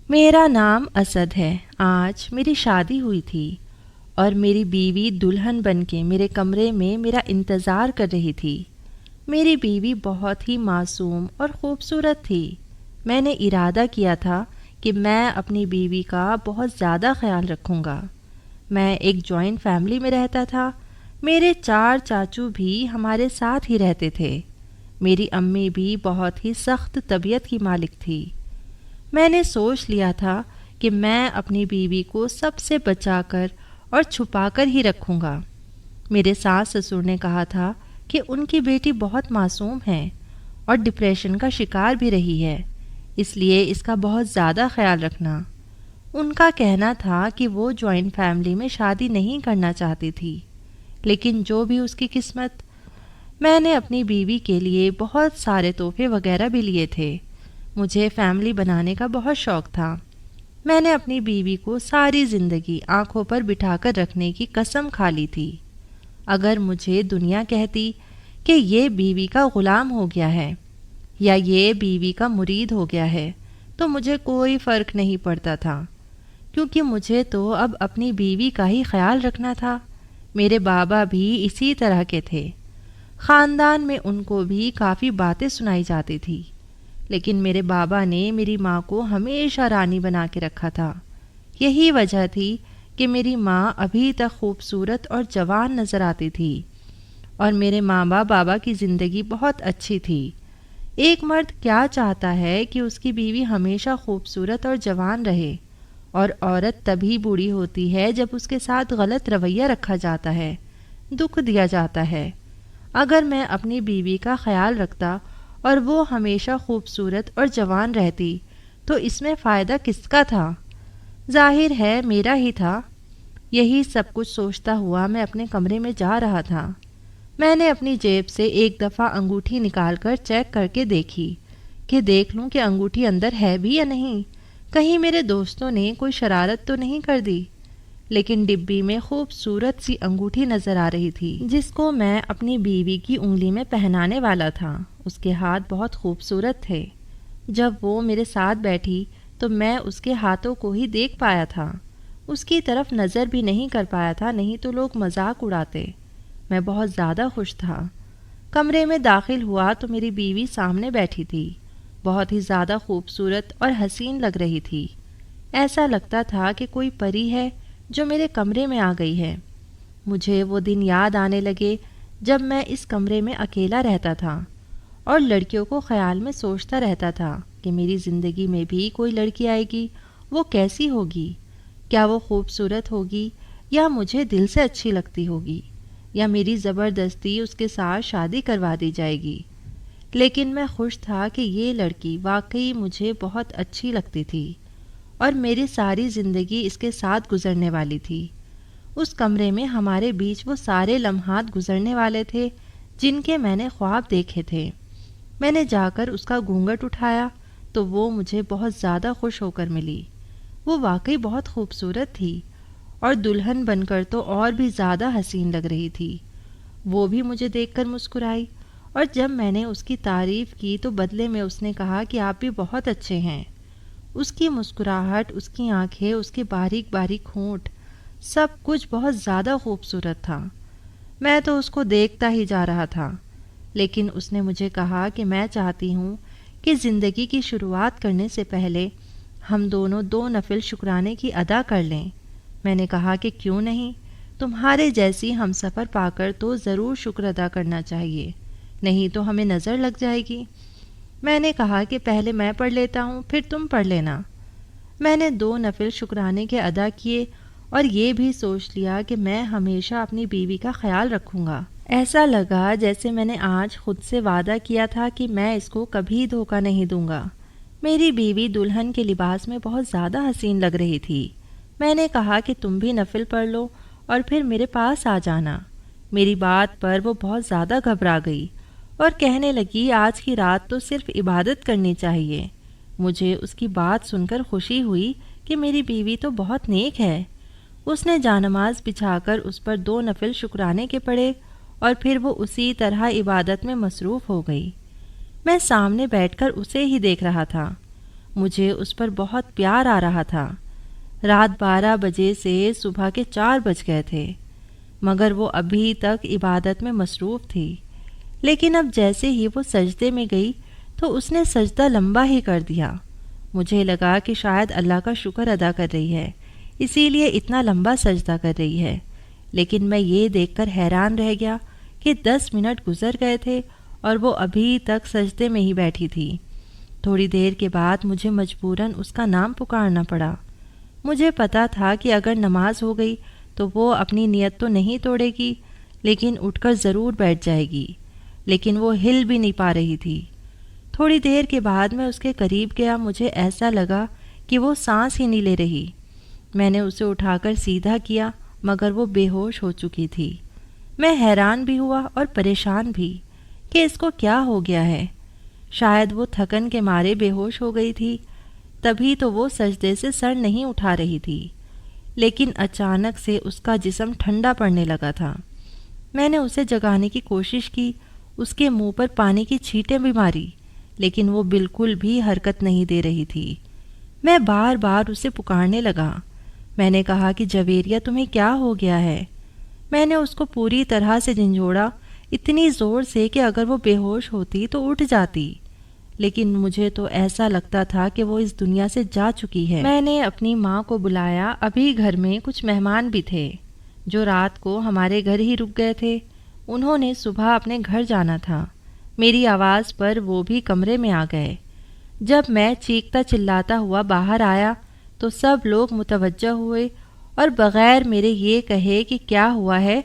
میرا نام اسد ہے۔ آج میری شادی ہوئی تھی اور میری بیوی دلہن بن کے میرے کمرے میں میرا انتظار کر رہی تھی۔ میری بیوی بہت ہی معصوم اور خوبصورت تھی۔ میں نے ارادہ کیا تھا کہ میں اپنی بیوی کا بہت زیادہ خیال رکھوں گا۔ میں ایک جوائنٹ فیملی میں رہتا تھا۔ میرے 4 چاچو بھی ہمارے ساتھ ہی رہتے تھے۔ میری امی بھی بہت ہی سخت طبیعت کی مالک تھی۔ میں نے سوچ لیا تھا کہ میں اپنی بیوی کو سب سے بچا کر اور چھپا کر ہی رکھوں گا۔ میرے ساس سسر نے کہا تھا کہ ان کی بیٹی بہت معصوم ہے اور ڈپریشن کا شکار بھی رہی ہے، اس لیے اس کا بہت زیادہ خیال رکھنا۔ ان کا کہنا تھا کہ وہ جوائنٹ فیملی میں شادی نہیں کرنا چاہتی تھی، لیکن جو بھی اس کی قسمت۔ میں نے اپنی بیوی کے لیے بہت سارے تحفے وغیرہ بھی لیے تھے۔ مجھے فیملی بنانے کا بہت شوق تھا۔ میں نے اپنی بیوی کو ساری زندگی آنکھوں پر بٹھا کر رکھنے کی قسم کھا لی تھی۔ اگر مجھے دنیا کہتی کہ یہ بیوی کا غلام ہو گیا ہے یا یہ بیوی کا مرید ہو گیا ہے تو مجھے کوئی فرق نہیں پڑتا تھا، کیونکہ مجھے تو اب اپنی بیوی کا ہی خیال رکھنا تھا۔ میرے بابا بھی اسی طرح کے تھے۔ خاندان میں ان کو بھی کافی باتیں سنائی جاتی تھی، لیکن میرے بابا نے میری ماں کو ہمیشہ رانی بنا کے رکھا تھا۔ یہی وجہ تھی کہ میری ماں ابھی تک خوبصورت اور جوان نظر آتی تھی، اور میرے ماں بابا کی زندگی بہت اچھی تھی۔ ایک مرد کیا چاہتا ہے کہ اس کی بیوی ہمیشہ خوبصورت اور جوان رہے، اور عورت تبھی بوڑھی ہوتی ہے جب اس کے ساتھ غلط رویہ رکھا جاتا ہے، دکھ دیا جاتا ہے۔ اگر میں اپنی بیوی کا خیال رکھتا اور وہ ہمیشہ خوبصورت اور جوان رہتی تو اس میں فائدہ کس کا تھا؟ ظاہر ہے میرا ہی تھا۔ یہی سب کچھ سوچتا ہوا میں اپنے کمرے میں جا رہا تھا۔ میں نے اپنی جیب سے ایک دفعہ انگوٹھی نکال کر چیک کر کے دیکھی کہ دیکھ لوں کہ انگوٹھی اندر ہے بھی یا نہیں، کہیں میرے دوستوں نے کوئی شرارت تو نہیں کر دی۔ لیکن ڈبی میں خوبصورت سی انگوٹھی نظر آ رہی تھی جس کو میں اپنی بیوی کی انگلی میں پہنانے والا تھا۔ اس کے ہاتھ بہت خوبصورت تھے۔ جب وہ میرے ساتھ بیٹھی تو میں اس کے ہاتھوں کو ہی دیکھ پایا تھا، اس کی طرف نظر بھی نہیں کر پایا تھا، نہیں تو لوگ مذاق اڑاتے۔ میں بہت زیادہ خوش تھا۔ کمرے میں داخل ہوا تو میری بیوی سامنے بیٹھی تھی، بہت ہی زیادہ خوبصورت اور حسین لگ رہی تھی۔ ایسا لگتا تھا کہ کوئی پری ہے جو میرے کمرے میں آ گئی ہے۔ مجھے وہ دن یاد آنے لگے جب میں اس کمرے میں اکیلا رہتا تھا اور لڑکیوں کو خیال میں سوچتا رہتا تھا کہ میری زندگی میں بھی کوئی لڑکی آئے گی، وہ کیسی ہوگی؟ کیا وہ خوبصورت ہوگی یا مجھے دل سے اچھی لگتی ہوگی، یا میری زبردستی اس کے ساتھ شادی کروا دی جائے گی؟ لیکن میں خوش تھا کہ یہ لڑکی واقعی مجھے بہت اچھی لگتی تھی اور میری ساری زندگی اس کے ساتھ گزرنے والی تھی۔ اس کمرے میں ہمارے بیچ وہ سارے لمحات گزرنے والے تھے جن کے میں نے خواب دیکھے تھے۔ میں نے جا کر اس کا گھونگھٹ اٹھایا تو وہ مجھے بہت زیادہ خوش ہو کر ملی۔ وہ واقعی بہت خوبصورت تھی اور دلہن بن کر تو اور بھی زیادہ حسین لگ رہی تھی۔ وہ بھی مجھے دیکھ کر مسکرائی، اور جب میں نے اس کی تعریف کی تو بدلے میں اس نے کہا کہ آپ بھی بہت اچھے ہیں۔ اس کی مسکراہٹ، اس کی آنکھیں، اس کے باریک باریک ہونٹ، سب کچھ بہت زیادہ خوبصورت تھا۔ میں تو اس کو دیکھتا ہی جا رہا تھا، لیکن اس نے مجھے کہا کہ میں چاہتی ہوں کہ زندگی کی شروعات کرنے سے پہلے ہم دونوں 2 نفل شکرانے کی ادا کر لیں۔ میں نے کہا کہ کیوں نہیں، تمہارے جیسی ہم سفر پا کر تو ضرور شکر ادا کرنا چاہیے، نہیں تو ہمیں نظر لگ جائے گی۔ میں نے کہا کہ پہلے میں پڑھ لیتا ہوں، پھر تم پڑھ لینا۔ میں نے 2 نفل شکرانے کے ادا کیے اور یہ بھی سوچ لیا کہ میں ہمیشہ اپنی بیوی کا خیال رکھوں گا۔ ایسا لگا جیسے میں نے آج خود سے وعدہ کیا تھا کہ میں اس کو کبھی دھوکہ نہیں دوں گا۔ میری بیوی دلہن کے لباس میں بہت زیادہ حسین لگ رہی تھی۔ میں نے کہا کہ تم بھی نفل پڑھ لو اور پھر میرے پاس آ جانا۔ میری بات پر وہ بہت زیادہ گھبرا گئی اور کہنے لگی آج کی رات تو صرف عبادت کرنی چاہیے۔ مجھے اس کی بات سن کر خوشی ہوئی کہ میری بیوی تو بہت نیک ہے۔ اس نے جانماز بچھا کر اس پر 2 نفل شکرانے کے پڑھے اور پھر وہ اسی طرح عبادت میں مصروف ہو گئی۔ میں سامنے بیٹھ کر اسے ہی دیکھ رہا تھا۔ مجھے اس پر بہت پیار آ رہا تھا۔ رات 12 بجے سے صبح کے 4 بج گئے تھے، مگر وہ ابھی تک عبادت میں مصروف تھی۔ لیکن اب جیسے ہی وہ سجدے میں گئی تو اس نے سجدہ لمبا ہی کر دیا۔ مجھے لگا کہ شاید اللہ کا شکر ادا کر رہی ہے، اسی لیے اتنا لمبا سجدہ کر رہی ہے۔ لیکن میں یہ دیکھ کر حیران رہ گیا کہ 10 منٹ گزر گئے تھے اور وہ ابھی تک سجدے میں ہی بیٹھی تھی۔ تھوڑی دیر کے بعد مجھے مجبوراً اس کا نام پکارنا پڑا۔ مجھے پتا تھا کہ اگر نماز ہو گئی تو وہ اپنی نیت تو نہیں توڑے گی، لیکن اٹھ کر ضرور بیٹھ جائے گی، لیکن وہ ہل بھی نہیں پا رہی تھی۔ تھوڑی دیر کے بعد میں اس کے قریب گیا، مجھے ایسا لگا کہ وہ سانس ہی نہیں لے رہی۔ میں نے اسے اٹھا کر سیدھا کیا، مگر وہ بے ہوش ہو چکی تھی۔ میں حیران بھی ہوا اور پریشان بھی کہ اس کو کیا ہو گیا ہے۔ شاید وہ تھکن کے مارے بے ہوش ہو گئی تھی، تبھی تو وہ سجدے سے سر نہیں اٹھا رہی تھی۔ لیکن اچانک سے اس کا جسم ٹھنڈا پڑنے لگا تھا۔ میں نے اسے جگانے کی کوشش کی، اس کے منہ پر پانی کی چھینٹیں بھی ماری، لیکن وہ بالکل بھی حرکت نہیں دے رہی تھی۔ میں بار بار اسے پکارنے لگا۔ میں نے کہا کہ جویریہ تمہیں کیا ہو گیا ہے؟ میں نے اس کو پوری طرح سے جھنجھوڑا، اتنی زور سے کہ اگر وہ بے ہوش ہوتی تو اٹھ جاتی، لیکن مجھے تو ایسا لگتا تھا کہ وہ اس دنیا سے جا چکی ہے۔ میں نے اپنی ماں کو بلایا، ابھی گھر میں کچھ مہمان بھی تھے جو رات کو ہمارے گھر ہی رک گئے تھے۔ انہوں نے صبح اپنے گھر جانا تھا۔ میری آواز پر وہ بھی کمرے میں آ گئے۔ جب میں چیختا چلاتا ہوا باہر آیا تو سب لوگ متوجہ ہوئے اور بغیر میرے یہ کہے کہ کیا ہوا ہے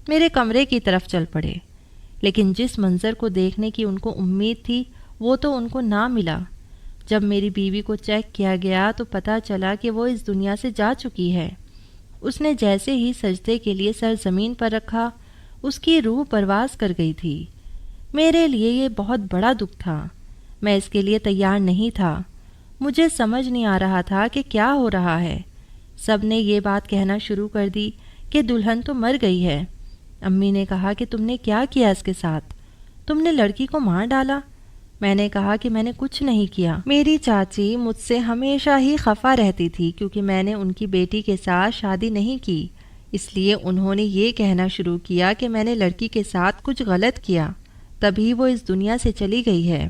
میرے کمرے کی طرف چل پڑے۔ لیکن جس منظر کو دیکھنے کی ان کو امید تھی وہ تو ان کو نہ ملا۔ جب میری بیوی کو چیک کیا گیا تو پتہ چلا کہ وہ اس دنیا سے جا چکی ہے۔ اس نے جیسے ہی سجدے کے لیے سر زمین پر رکھا، اس کی روح پرواز کر گئی تھی۔ میرے لیے یہ بہت بڑا دکھ تھا۔ میں اس کے لیے تیار نہیں تھا۔ مجھے سمجھ نہیں آ رہا تھا کہ کیا ہو رہا ہے۔ سب نے یہ بات کہنا شروع کر دی کہ دلہن تو مر گئی ہے۔ امی نے کہا کہ تم نے کیا کیا اس کے ساتھ؟ تم نے لڑکی کو مار ڈالا؟ میں نے کہا کہ میں نے کچھ نہیں کیا۔ میری چاچی مجھ سے ہمیشہ ہی خفا رہتی تھی کیونکہ میں نے ان کی بیٹی کے ساتھ شادی نہیں کی، اس لیے انہوں نے یہ کہنا شروع کیا کہ میں نے لڑکی کے ساتھ کچھ غلط کیا، تبھی وہ اس دنیا سے چلی گئی ہے۔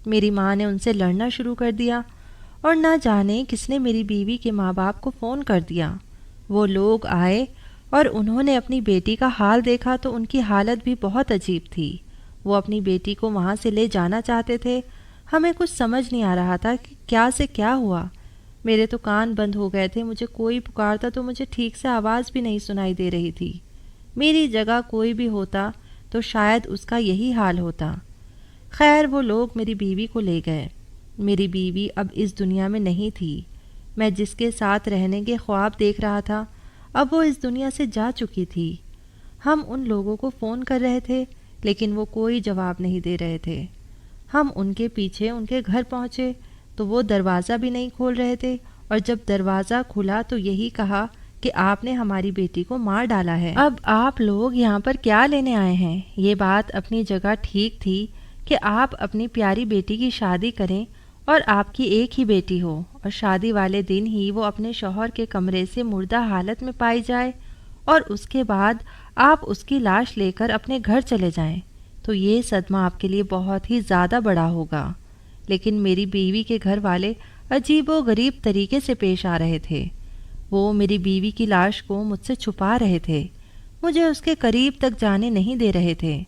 میری ماں نے ان سے لڑنا شروع کر دیا اور نہ جانے کس نے میری بیوی کے ماں باپ کو فون کر دیا۔ وہ لوگ آئے اور انہوں نے اپنی بیٹی کا حال دیکھا تو ان کی حالت بھی بہت عجیب تھی۔ وہ اپنی بیٹی کو وہاں سے لے جانا چاہتے تھے۔ ہمیں کچھ سمجھ نہیں آ رہا تھا کہ کیا سے کیا ہوا۔ میرے تو کان بند ہو گئے تھے، مجھے کوئی پکارتا تو مجھے ٹھیک سے آواز بھی نہیں سنائی دے رہی تھی۔ میری جگہ کوئی بھی ہوتا تو شاید اس کا یہی حال ہوتا۔ خیر وہ لوگ میری بیوی کو لے گئے۔ میری بیوی اب اس دنیا میں نہیں تھی۔ میں جس کے ساتھ رہنے کے خواب دیکھ رہا تھا اب وہ اس دنیا سے جا چکی تھی۔ ہم ان لوگوں کو فون کر رہے تھے لیکن وہ کوئی جواب نہیں دے رہے تھے۔ ہم ان کے پیچھے ان کے گھر پہنچے تو وہ دروازہ بھی نہیں کھول رہے تھے، اور جب دروازہ کھلا تو یہی کہا کہ آپ نے ہماری بیٹی کو مار ڈالا ہے۔ اب آپ لوگ یہاں پر کیا لینے آئے ہیں؟ یہ بات اپنی جگہ ٹھیک تھی کہ آپ اپنی پیاری بیٹی کی شادی کریں اور آپ کی ایک ہی بیٹی ہو، اور شادی والے دن ہی وہ اپنے شوہر کے کمرے سے مردہ حالت میں پائی جائے اور اس کے بعد آپ اس کی لاش لے کر اپنے گھر چلے جائیں، تو یہ صدمہ آپ کے لیے بہت ہی زیادہ بڑا ہوگا۔ لیکن میری بیوی کے گھر والے عجیب و غریب طریقے سے پیش آ رہے تھے۔ وہ میری بیوی کی لاش کو مجھ سے چھپا رہے تھے، مجھے اس کے قریب تک جانے نہیں دے رہے تھے۔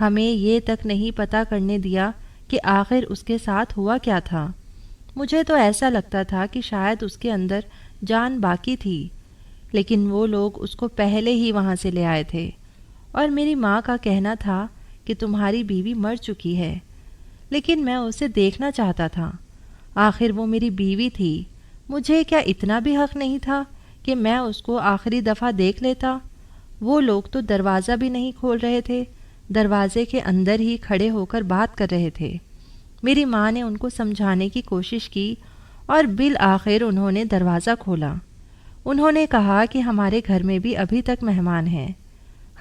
ہمیں یہ تک نہیں پتہ کرنے دیا کہ آخر اس کے ساتھ ہوا کیا تھا۔ مجھے تو ایسا لگتا تھا کہ شاید اس کے اندر جان باقی تھی، لیکن وہ لوگ اس کو پہلے ہی وہاں سے لے آئے تھے، اور میری ماں کا کہنا تھا کہ تمہاری بیوی مر چکی ہے، لیکن میں اسے دیکھنا چاہتا تھا۔ آخر وہ میری بیوی تھی، مجھے کیا اتنا بھی حق نہیں تھا کہ میں اس کو آخری دفعہ دیکھ لیتا؟ وہ لوگ تو دروازہ بھی نہیں کھول رہے تھے، دروازے کے اندر ہی کھڑے ہو کر بات کر رہے تھے۔ میری ماں نے ان کو سمجھانے کی کوشش کی اور بالآخر انہوں نے دروازہ کھولا۔ انہوں نے کہا کہ ہمارے گھر میں بھی ابھی تک مہمان ہیں۔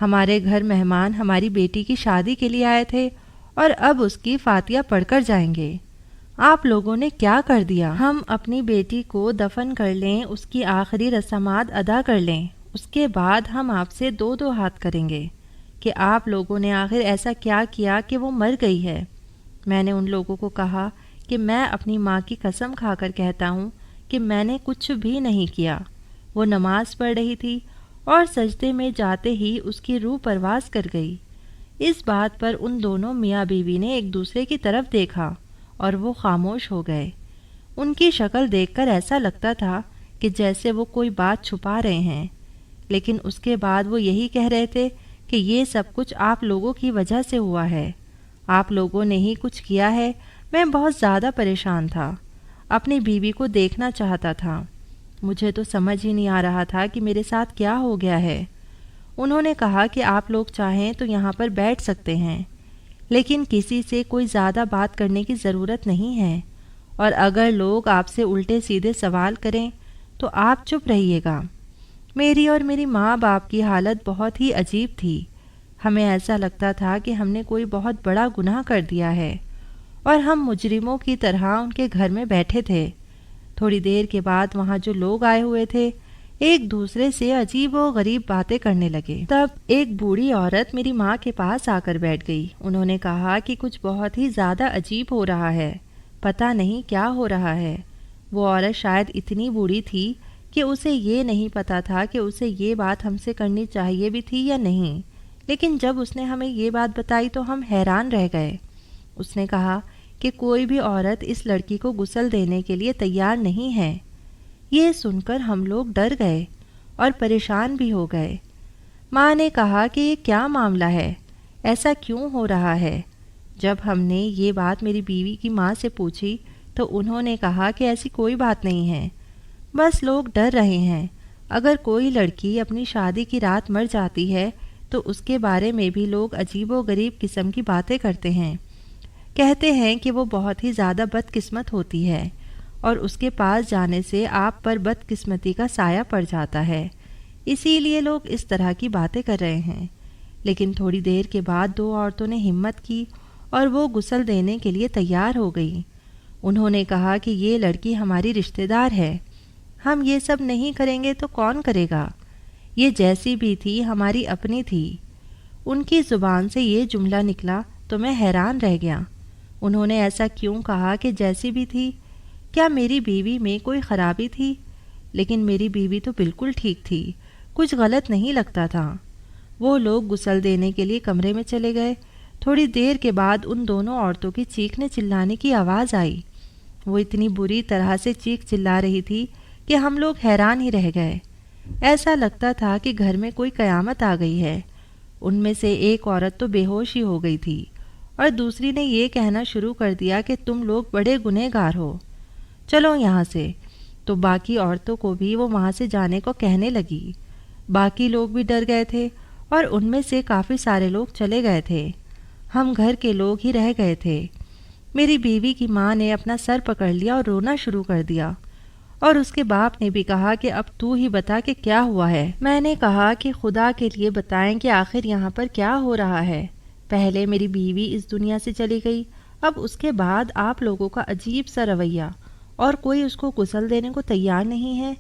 ہمارے گھر مہمان ہماری بیٹی کی شادی کے لیے آئے تھے اور اب اس کی فاتحہ پڑھ کر جائیں گے۔ آپ لوگوں نے کیا کر دیا؟ ہم اپنی بیٹی کو دفن کر لیں، اس کی آخری رسومات ادا کر لیں، اس کے بعد ہم آپ سے دو دو ہاتھ کریں گے کہ آپ لوگوں نے آخر ایسا کیا کیا کہ وہ مر گئی ہے۔ میں نے ان لوگوں کو کہا کہ میں اپنی ماں کی قسم کھا کر کہتا ہوں کہ میں نے کچھ بھی نہیں کیا۔ وہ نماز پڑھ رہی تھی اور سجدے میں جاتے ہی اس کی روح پرواز کر گئی۔ اس بات پر ان دونوں میاں بیوی نے ایک دوسرے کی طرف دیکھا اور وہ خاموش ہو گئے۔ ان کی شکل دیکھ کر ایسا لگتا تھا کہ جیسے وہ کوئی بات چھپا رہے ہیں، لیکن اس کے بعد وہ یہی کہہ رہے تھے کہ یہ سب کچھ آپ لوگوں کی وجہ سے ہوا ہے، آپ لوگوں نے ہی کچھ کیا ہے۔ میں بہت زیادہ پریشان تھا، اپنی بیوی کو دیکھنا چاہتا تھا، مجھے تو سمجھ ہی نہیں آ رہا تھا کہ میرے ساتھ کیا ہو گیا ہے۔ انہوں نے کہا کہ آپ لوگ چاہیں تو یہاں پر بیٹھ سکتے ہیں، لیکن کسی سے کوئی زیادہ بات کرنے کی ضرورت نہیں ہے، اور اگر لوگ آپ سے الٹے سیدھے سوال کریں تو آپ چپ رہیے گا۔ میری اور میری ماں باپ کی حالت بہت ہی عجیب تھی۔ ہمیں ایسا لگتا تھا کہ ہم نے کوئی بہت بڑا گناہ کر دیا ہے اور ہم مجرموں کی طرح ان کے گھر میں بیٹھے تھے۔ تھوڑی دیر کے بعد وہاں جو لوگ آئے ہوئے تھے ایک دوسرے سے عجیب و غریب باتیں کرنے لگے۔ تب ایک بوڑھی عورت میری ماں کے پاس آ کر بیٹھ گئی۔ انہوں نے کہا کہ کچھ بہت ہی زیادہ عجیب ہو رہا ہے، پتہ نہیں کیا ہو رہا ہے۔ وہ عورت شاید اتنی بوڑھی تھی کہ اسے یہ نہیں پتا تھا کہ اسے یہ بات ہم سے کرنی چاہیے بھی تھی یا نہیں، لیکن جب اس نے ہمیں یہ بات بتائی تو ہم حیران رہ گئے۔ اس نے کہا کہ کوئی بھی عورت اس لڑکی کو غسل دینے کے لیے تیار نہیں ہے۔ یہ سن کر ہم لوگ ڈر گئے اور پریشان بھی ہو گئے۔ ماں نے کہا کہ یہ کیا معاملہ ہے، ایسا کیوں ہو رہا ہے؟ جب ہم نے یہ بات میری بیوی کی ماں سے پوچھی تو انہوں نے کہا کہ ایسی کوئی بات نہیں ہے، بس لوگ ڈر رہے ہیں۔ اگر کوئی لڑکی اپنی شادی کی رات مر جاتی ہے تو اس کے بارے میں بھی لوگ عجیب و غریب قسم کی باتیں کرتے ہیں، کہتے ہیں کہ وہ بہت ہی زیادہ بدقسمت ہوتی ہے اور اس کے پاس جانے سے آپ پر بدقسمتی کا سایہ پڑ جاتا ہے، اسی لیے لوگ اس طرح کی باتیں کر رہے ہیں۔ لیکن تھوڑی دیر کے بعد دو عورتوں نے ہمت کی اور وہ غسل دینے کے لیے تیار ہو گئی۔ انہوں نے کہا کہ یہ لڑکی ہماری رشتہ دار ہے، ہم یہ سب نہیں کریں گے تو کون کرے گا؟ یہ جیسی بھی تھی ہماری اپنی تھی۔ ان کی زبان سے یہ جملہ نکلا تو میں حیران رہ گیا۔ انہوں نے ایسا کیوں کہا کہ جیسی بھی تھی؟ کیا میری بیوی میں کوئی خرابی تھی؟ لیکن میری بیوی تو بالکل ٹھیک تھی، کچھ غلط نہیں لگتا تھا۔ وہ لوگ غسل دینے کے لیے کمرے میں چلے گئے۔ تھوڑی دیر کے بعد ان دونوں عورتوں کی چیخنے چلانے کی آواز آئی۔ وہ اتنی بری طرح سے چیخ چلا رہی تھی کہ ہم لوگ حیران ہی رہ گئے۔ ایسا لگتا تھا کہ گھر میں کوئی قیامت آ گئی ہے۔ ان میں سے ایک عورت تو بے ہوش ہی ہو گئی تھی اور دوسری نے یہ کہنا شروع کر دیا کہ تم لوگ بڑے گنہگار ہو، چلو یہاں سے۔ تو باقی عورتوں کو بھی وہ وہاں سے جانے کو کہنے لگی۔ باقی لوگ بھی ڈر گئے تھے اور ان میں سے کافی سارے لوگ چلے گئے تھے۔ ہم گھر کے لوگ ہی رہ گئے تھے۔ میری بیوی کی ماں نے اپنا سر پکڑ لیا اور رونا شروع کر دیا، اور اس کے باپ نے بھی کہا کہ اب تو ہی بتا کہ کیا ہوا ہے۔ میں نے کہا کہ خدا کے لیے بتائیں کہ آخر یہاں پر کیا ہو رہا ہے۔ پہلے میری بیوی اس دنیا سے چلی گئی، اب اس کے بعد آپ لوگوں کا عجیب سا رویہ، اور کوئی اس کو غسل دینے کو تیار نہیں ہے،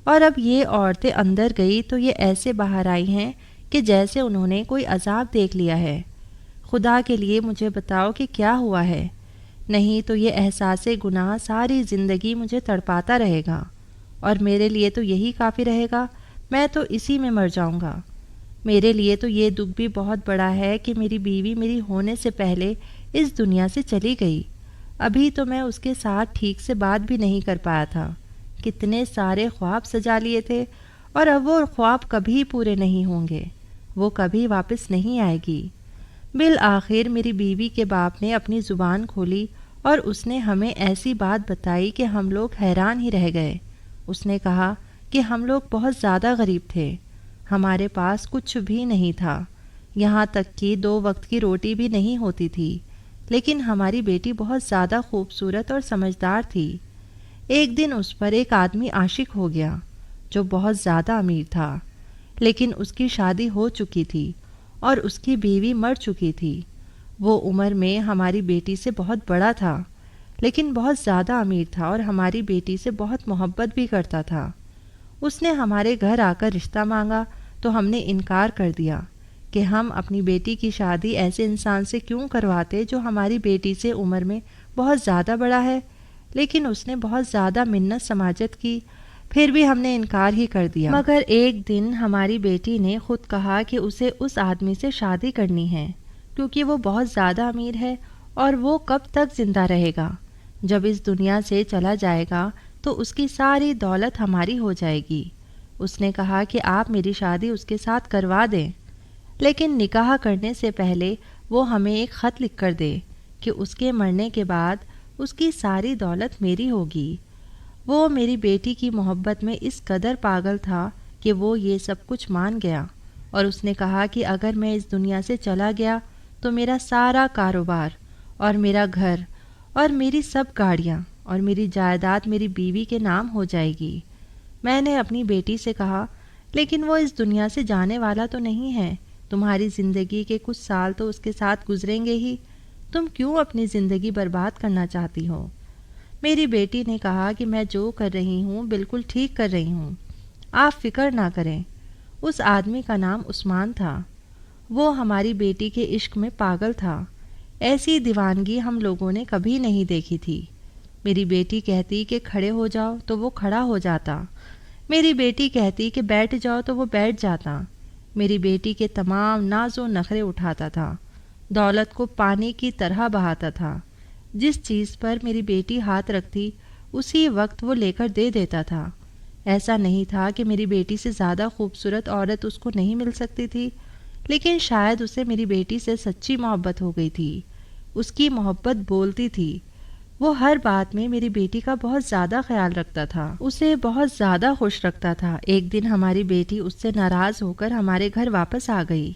اور اب یہ عورتیں اندر گئی تو یہ ایسے باہر آئی ہیں کہ جیسے انہوں نے کوئی عذاب دیکھ لیا ہے۔ خدا کے لیے مجھے بتاؤ کہ کیا ہوا ہے، نہیں تو یہ احساس گناہ ساری زندگی مجھے تڑپاتا رہے گا، اور میرے لیے تو یہی کافی رہے گا، میں تو اسی میں مر جاؤں گا۔ میرے لیے تو یہ دکھ بھی بہت بڑا ہے کہ میری بیوی میری ہونے سے پہلے اس دنیا سے چلی گئی۔ ابھی تو میں اس کے ساتھ ٹھیک سے بات بھی نہیں کر پایا تھا، کتنے سارے خواب سجا لیے تھے، اور اب وہ خواب کبھی پورے نہیں ہوں گے، وہ کبھی واپس نہیں آئے گی۔ بالآخر میری بیوی کے باپ نے اپنی زبان کھولی اور اس نے ہمیں ایسی بات بتائی کہ ہم لوگ حیران ہی رہ گئے۔ اس نے کہا کہ ہم لوگ بہت زیادہ غریب تھے، ہمارے پاس کچھ بھی نہیں تھا، یہاں تک کہ 2 وقت کی روٹی بھی نہیں ہوتی تھی، لیکن ہماری بیٹی بہت زیادہ خوبصورت اور سمجھدار تھی۔ ایک دن اس پر ایک آدمی عاشق ہو گیا جو بہت زیادہ امیر تھا، لیکن اس کی شادی ہو چکی تھی اور اس کی بیوی مر چکی تھی۔ وہ عمر میں ہماری بیٹی سے بہت بڑا تھا، لیکن بہت زیادہ امیر تھا اور ہماری بیٹی سے بہت محبت بھی کرتا تھا۔ اس نے ہمارے گھر آ کر رشتہ مانگا تو ہم نے انکار کر دیا کہ ہم اپنی بیٹی کی شادی ایسے انسان سے کیوں کرواتے جو ہماری بیٹی سے عمر میں بہت زیادہ بڑا ہے، لیکن اس نے بہت زیادہ منت سماجت کی، پھر بھی ہم نے انکار ہی کر دیا۔ مگر ایک دن ہماری بیٹی نے خود کہا کہ اسے اس آدمی سے شادی کرنی ہے کیونکہ وہ بہت زیادہ امیر ہے اور وہ کب تک زندہ رہے گا، جب اس دنیا سے چلا جائے گا تو اس کی ساری دولت ہماری ہو جائے گی۔ اس نے کہا کہ آپ میری شادی اس کے ساتھ کروا دیں، لیکن نکاح کرنے سے پہلے وہ ہمیں ایک خط لکھ کر دے کہ اس کے مرنے کے بعد اس کی ساری دولت میری ہوگی۔ وہ میری بیٹی کی محبت میں اس قدر پاگل تھا کہ وہ یہ سب کچھ مان گیا، اور اس نے کہا کہ اگر میں اس دنیا سے چلا گیا تو میرا سارا کاروبار اور میرا گھر اور میری سب گاڑیاں اور میری جائیداد میری بیوی کے نام ہو جائے گی۔ میں نے اپنی بیٹی سے کہا، لیکن وہ اس دنیا سے جانے والا تو نہیں ہے، تمہاری زندگی کے کچھ سال تو اس کے ساتھ گزریں گے ہی، تم کیوں اپنی زندگی برباد کرنا چاہتی ہو؟ میری بیٹی نے کہا کہ میں جو کر رہی ہوں بالکل ٹھیک کر رہی ہوں، آپ فکر نہ کریں۔ اس آدمی کا نام عثمان تھا، وہ ہماری بیٹی کے عشق میں پاگل تھا۔ ایسی دیوانگی ہم لوگوں نے کبھی نہیں دیکھی تھی۔ میری بیٹی کہتی کہ کھڑے ہو جاؤ تو وہ کھڑا ہو جاتا، میری بیٹی کہتی کہ بیٹھ جاؤ تو وہ بیٹھ جاتا، میری بیٹی کے تمام ناز و نخرے اٹھاتا تھا، دولت کو پانی کی طرح بہاتا تھا، جس چیز پر میری بیٹی ہاتھ رکھتی اسی وقت وہ لے کر دے دیتا تھا۔ ایسا نہیں تھا کہ میری بیٹی سے زیادہ خوبصورت عورت اس کو نہیں مل سکتی تھی، لیکن شاید اسے میری بیٹی سے سچی محبت ہو گئی تھی۔ اس کی محبت بولتی تھی، وہ ہر بات میں میری بیٹی کا بہت زیادہ خیال رکھتا تھا، اسے بہت زیادہ خوش رکھتا تھا۔ ایک دن ہماری بیٹی اس سے ناراض ہو کر ہمارے گھر واپس آ گئی،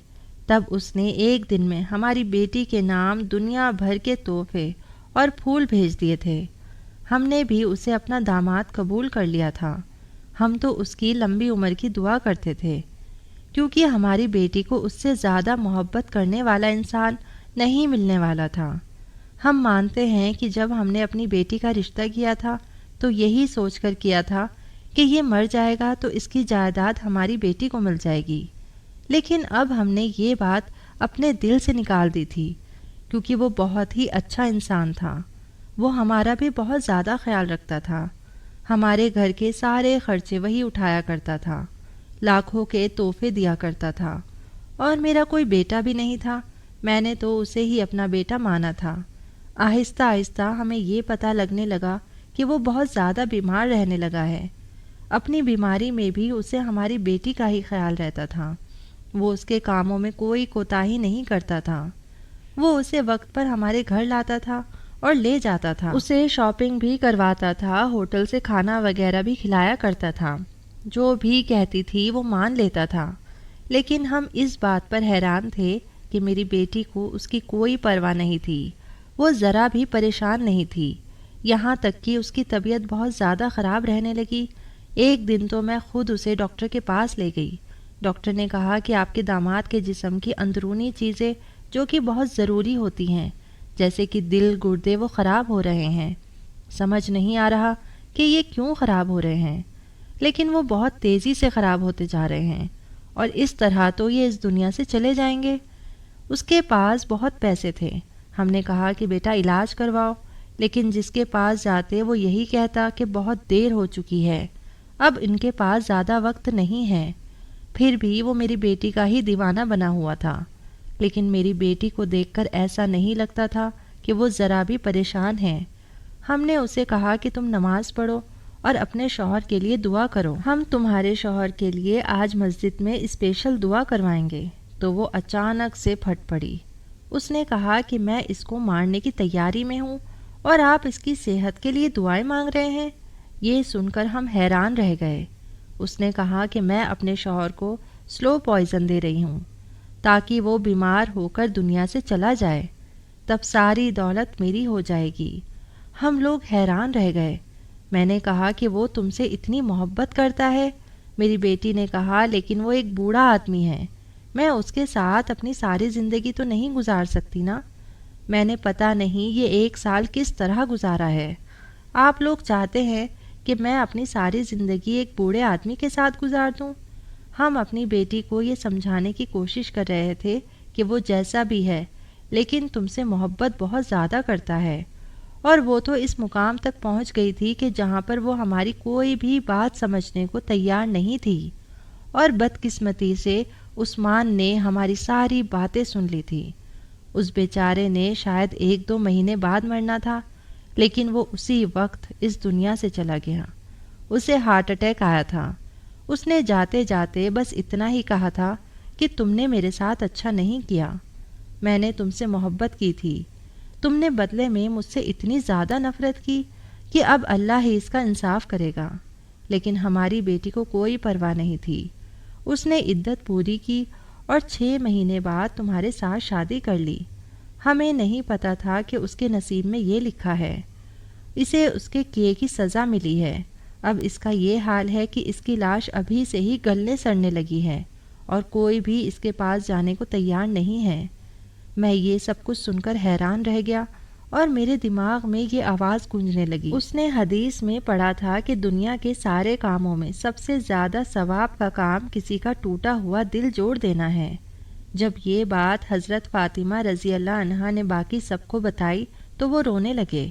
تب اس نے ایک دن میں ہماری بیٹی کے نام دنیا بھر کے تحفے اور پھول بھیج دیے تھے۔ ہم نے بھی اسے اپنا داماد قبول کر لیا تھا۔ ہم تو اس کی لمبی عمر کی دعا کرتے تھے، کیونکہ ہماری بیٹی کو اس سے زیادہ محبت کرنے والا انسان نہیں ملنے والا تھا۔ ہم مانتے ہیں کہ جب ہم نے اپنی بیٹی کا رشتہ کیا تھا تو یہی سوچ کر کیا تھا کہ یہ مر جائے گا تو اس کی جائیداد ہماری بیٹی کو مل جائے گی، لیکن اب ہم نے یہ بات اپنے دل سے نکال دی تھی، کیونکہ وہ بہت ہی اچھا انسان تھا۔ وہ ہمارا بھی بہت زیادہ خیال رکھتا تھا، ہمارے گھر کے سارے خرچے وہی اٹھایا کرتا تھا، لاکھوں کے تحفے دیا کرتا تھا، اور میرا کوئی بیٹا بھی نہیں تھا، میں نے تو اسے ہی اپنا بیٹا مانا تھا۔ آہستہ آہستہ ہمیں یہ پتہ لگنے لگا کہ وہ بہت زیادہ بیمار رہنے لگا ہے۔ اپنی بیماری میں بھی اسے ہماری بیٹی کا ہی خیال رہتا تھا، وہ اس کے کاموں میں کوئی کوتاہی نہیں کرتا تھا، وہ اسے وقت پر ہمارے گھر لاتا تھا اور لے جاتا تھا، اسے شاپنگ بھی کرواتا تھا، ہوٹل سے کھانا وغیرہ بھی کھلایا کرتا تھا، جو بھی کہتی تھی وہ مان لیتا تھا۔ لیکن ہم اس بات پر حیران تھے کہ میری بیٹی کو اس کی کوئی پرواہ نہیں تھی، وہ ذرا بھی پریشان نہیں تھی، یہاں تک کہ اس کی طبیعت بہت زیادہ خراب رہنے لگی۔ ایک دن تو میں خود اسے ڈاکٹر کے پاس لے گئی۔ ڈاکٹر نے کہا کہ آپ کے داماد کے جسم کی اندرونی چیزیں جو کہ بہت ضروری ہوتی ہیں، جیسے کہ دل، گردے، وہ خراب ہو رہے ہیں۔ سمجھ نہیں آ رہا کہ یہ کیوں خراب ہو رہے ہیں، لیکن وہ بہت تیزی سے خراب ہوتے جا رہے ہیں، اور اس طرح تو یہ اس دنیا سے چلے جائیں گے۔ اس کے پاس بہت پیسے تھے، ہم نے کہا کہ بیٹا علاج کرواؤ، لیکن جس کے پاس جاتے وہ یہی کہتا کہ بہت دیر ہو چکی ہے، اب ان کے پاس زیادہ وقت نہیں ہے۔ پھر بھی وہ میری بیٹی کا ہی دیوانہ بنا ہوا تھا، لیکن میری بیٹی کو دیکھ کر ایسا نہیں لگتا تھا کہ وہ ذرا بھی پریشان ہے۔ ہم نے اسے کہا کہ تم نماز پڑھو اور اپنے شوہر کے لیے دعا کرو، ہم تمہارے شوہر کے لیے آج مسجد میں اسپیشل دعا کروائیں گے۔ تو وہ اچانک سے پھٹ پڑی، اس نے کہا کہ میں اس کو مارنے کی تیاری میں ہوں اور آپ اس کی صحت کے لیے دعائیں مانگ رہے ہیں۔ یہ سن کر ہم حیران رہ گئے۔ اس نے کہا کہ میں اپنے شوہر کو سلو پوائزن دے رہی ہوں تاکہ وہ بیمار ہو کر دنیا سے چلا جائے، تب ساری دولت میری ہو جائے گی۔ ہم لوگ حیران رہ گئے۔ میں نے کہا کہ وہ تم سے اتنی محبت کرتا ہے؟ میری بیٹی نے کہا لیکن وہ ایک بوڑھا آدمی ہے، میں اس کے ساتھ اپنی ساری زندگی تو نہیں گزار سکتی نا۔ میں نے پتہ نہیں یہ 1 سال کس طرح گزارا ہے۔ آپ لوگ چاہتے ہیں کہ میں اپنی ساری زندگی ایک بوڑھے آدمی کے ساتھ گزار دوں؟ ہم اپنی بیٹی کو یہ سمجھانے کی کوشش کر رہے تھے کہ وہ جیسا بھی ہے لیکن تم سے محبت بہت زیادہ کرتا ہے، اور وہ تو اس مقام تک پہنچ گئی تھی کہ جہاں پر وہ ہماری کوئی بھی بات سمجھنے کو تیار نہیں تھی، اور بدقسمتی سے عثمان نے ہماری ساری باتیں سن لی تھی۔ اس بیچارے نے شاید 1-2 مہینے بعد مرنا تھا، لیکن وہ اسی وقت اس دنیا سے چلا گیا۔ اسے ہارٹ اٹیک آیا تھا۔ اس نے جاتے جاتے بس اتنا ہی کہا تھا کہ تم نے میرے ساتھ اچھا نہیں کیا، میں نے تم سے محبت کی تھی، تم نے بدلے میں مجھ سے اتنی زیادہ نفرت کی کہ اب اللہ ہی اس کا انصاف کرے گا۔ لیکن ہماری بیٹی کو کوئی پرواہ نہیں تھی۔ اس نے عدت پوری کی اور 6 مہینے بعد تمہارے ساتھ شادی کر لی۔ ہمیں نہیں پتا تھا کہ اس کے نصیب میں یہ لکھا ہے۔ اسے اس کے کیے کی سزا ملی ہے۔ اب اس کا یہ حال ہے کہ اس کی لاش ابھی سے ہی گلنے سڑنے لگی ہے اور کوئی بھی اس کے پاس جانے کو تیار نہیں ہے۔ میں یہ سب کچھ سن کر حیران رہ گیا اور میرے دماغ میں یہ آواز گونجنے لگی۔ اس نے حدیث میں پڑھا تھا کہ دنیا کے سارے کاموں میں سب سے زیادہ ثواب کا کام کسی کا ٹوٹا ہوا دل جوڑ دینا ہے۔ جب یہ بات حضرت فاطمہ رضی اللہ عنہا نے باقی سب کو بتائی تو وہ رونے لگے۔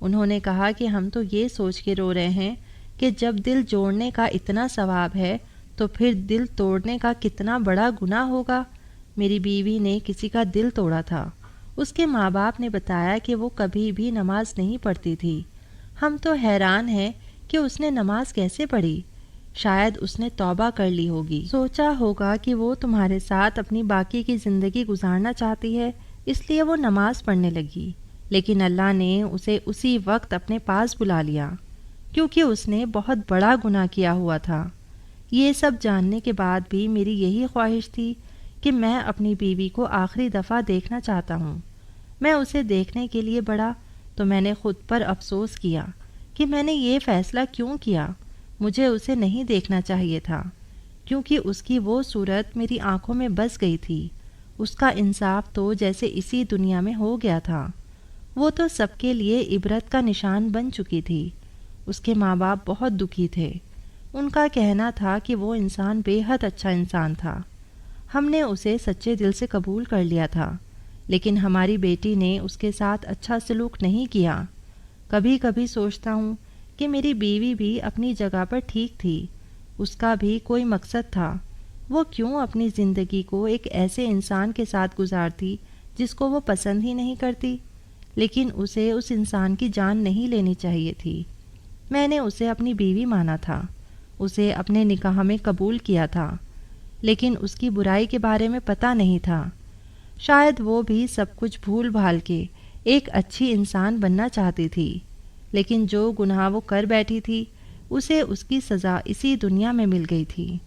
انہوں نے کہا کہ ہم تو یہ سوچ کے رو رہے ہیں کہ جب دل جوڑنے کا اتنا ثواب ہے تو پھر دل توڑنے کا کتنا بڑا گناہ ہوگا۔ میری بیوی نے کسی کا دل توڑا تھا۔ اس کے ماں باپ نے بتایا کہ وہ کبھی بھی نماز نہیں پڑھتی تھی۔ ہم تو حیران ہیں کہ اس نے نماز کیسے پڑھی۔ شاید اس نے توبہ کر لی ہوگی، سوچا ہوگا کہ وہ تمہارے ساتھ اپنی باقی کی زندگی گزارنا چاہتی ہے، اس لیے وہ نماز پڑھنے لگی۔ لیکن اللہ نے اسے اسی وقت اپنے پاس بلا لیا، کیونکہ اس نے بہت بڑا گناہ کیا ہوا تھا۔ یہ سب جاننے کے بعد بھی میری یہی خواہش تھی کہ میں اپنی بیوی کو آخری دفعہ دیکھنا چاہتا ہوں۔ میں اسے دیکھنے کے لیے بڑھا تو میں نے خود پر افسوس کیا کہ میں نے یہ فیصلہ کیوں کیا۔ مجھے اسے نہیں دیکھنا چاہیے تھا، کیونکہ اس کی وہ صورت میری آنکھوں میں بس گئی تھی۔ اس کا انصاف تو جیسے اسی دنیا میں ہو گیا تھا۔ وہ تو سب کے لیے عبرت کا نشان بن چکی تھی۔ اس کے ماں باپ بہت دکھی تھے۔ ان کا کہنا تھا کہ وہ انسان بے حد اچھا انسان تھا۔ ہم نے اسے سچے دل سے قبول کر لیا تھا، لیکن ہماری بیٹی نے اس کے ساتھ اچھا سلوک نہیں کیا۔ کبھی کبھی سوچتا ہوں کہ میری بیوی بھی اپنی جگہ پر ٹھیک تھی، اس کا بھی کوئی مقصد تھا۔ وہ کیوں اپنی زندگی کو ایک ایسے انسان کے ساتھ گزارتی جس کو وہ پسند ہی نہیں کرتی؟ لیکن اسے اس انسان کی جان نہیں لینی چاہیے تھی۔ میں نے اسے اپنی بیوی مانا تھا، اسے اپنے نکاح میں قبول کیا تھا، لیکن اس کی برائی کے بارے میں پتہ نہیں تھا۔ شاید وہ بھی سب کچھ بھول بھال کے ایک اچھی انسان بننا چاہتی تھی، لیکن جو گناہ وہ کر بیٹھی تھی اسے اس کی سزا اسی دنیا میں مل گئی تھی۔